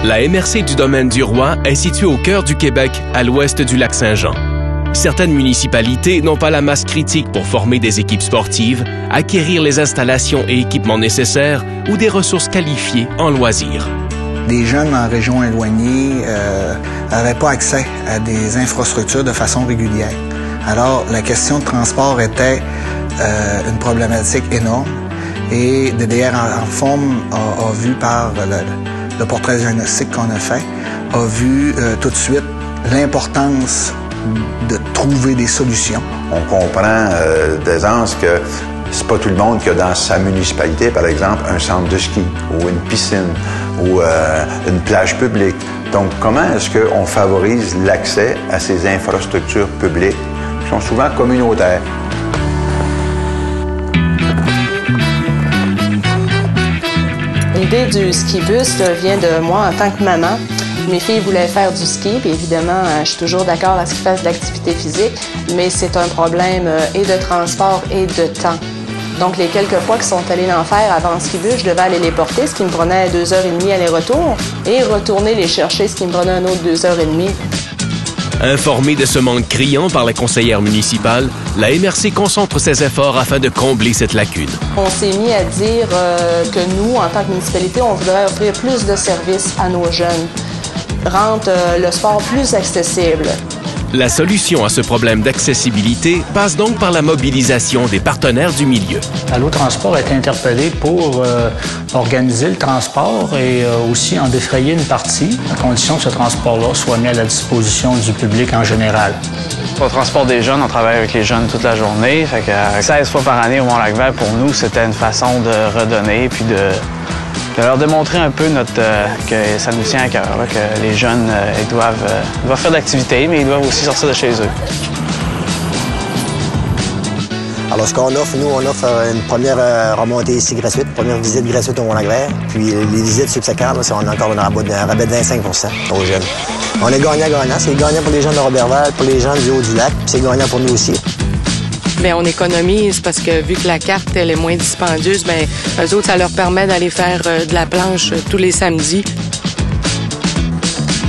La MRC du domaine du Roi est située au cœur du Québec, à l'ouest du lac Saint-Jean. Certaines municipalités n'ont pas la masse critique pour former des équipes sportives, acquérir les installations et équipements nécessaires ou des ressources qualifiées en loisirs. Des jeunes en région éloignée n'avaient pas accès à des infrastructures de façon régulière. Alors, la question de transport était une problématique énorme et DDR en forme a vu par le portrait diagnostique qu'on a fait, a vu tout de suite l'importance de trouver des solutions. On comprend d'aisance que c'est pas tout le monde qui a dans sa municipalité, par exemple, un centre de ski ou une piscine ou une plage publique. Donc, comment est-ce qu'on favorise l'accès à ces infrastructures publiques qui sont souvent communautaires? L'idée du ski-bus vient de moi en tant que maman. Mes filles voulaient faire du ski, puis évidemment, je suis toujours d'accord à ce qu'ils fassent de l'activité physique, mais c'est un problème et de transport et de temps. Donc, les quelques fois qu'ils sont allés en faire avant le ski-bus, je devais aller les porter, ce qui me prenait 2h30 aller-retour, et retourner les chercher, ce qui me prenait un autre 2h30. Informée de ce manque criant par la conseillère municipale, la MRC concentre ses efforts afin de combler cette lacune. On s'est mis à dire que nous, en tant que municipalité, on voudrait offrir plus de services à nos jeunes, rendre le sport plus accessible. La solution à ce problème d'accessibilité passe donc par la mobilisation des partenaires du milieu. Allo Transport a été interpellé pour organiser le transport et aussi en défrayer une partie, à condition que ce transport-là soit mis à la disposition du public en général. Pour le transport des jeunes, on travaille avec les jeunes toute la journée. Fait que 16 fois par année au Mont-Lac-Vert, pour nous, c'était une façon de redonner puis de leur démontrer un peu que ça nous tient à cœur, là, que les jeunes ils doivent faire de l'activité, mais ils doivent aussi sortir de chez eux. Alors, ce qu'on offre, nous, on offre une première remontée ici gratuite, une première visite gratuite au Mont-Lac-Vert. Puis les visites subséquentes, on a encore un rabais de 25 % aux jeunes. On est gagnant-gagnant. C'est gagnant pour les jeunes de Roberval, pour les gens du Haut-du-Lac, puis c'est gagnant pour nous aussi. Bien, on économise parce que vu que la carte elle est moins dispendieuse, bien, eux autres, ça leur permet d'aller faire de la planche tous les samedis.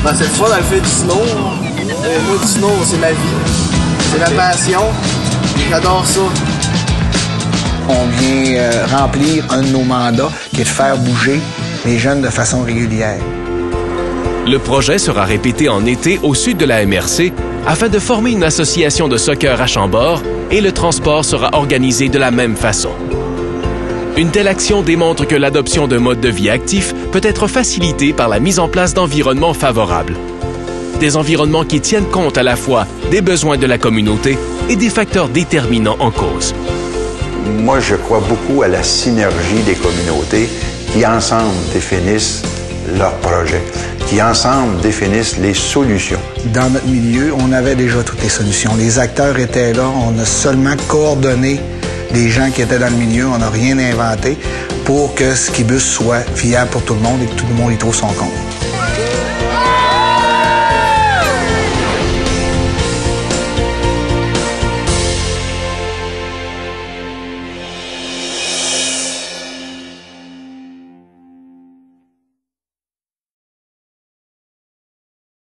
Ben, c'est le fun dans le fait du snow. Moi, du snow, c'est ma vie. C'est ma passion. J'adore ça. On vient remplir un de nos mandats qui est de faire bouger les jeunes de façon régulière. Le projet sera répété en été au sud de la MRC afin de former une association de soccer à Chambord et le transport sera organisé de la même façon. Une telle action démontre que l'adoption d'un mode de vie actif peut être facilitée par la mise en place d'environnements favorables. Des environnements qui tiennent compte à la fois des besoins de la communauté et des facteurs déterminants en cause. Moi, je crois beaucoup à la synergie des communautés qui, ensemble, définissent leurs projets, qui, ensemble, définissent les solutions. Dans notre milieu, on avait déjà toutes les solutions. Les acteurs étaient là, on a seulement coordonné les gens qui étaient dans le milieu, on n'a rien inventé pour que Skibus soit viable pour tout le monde et que tout le monde y trouve son compte.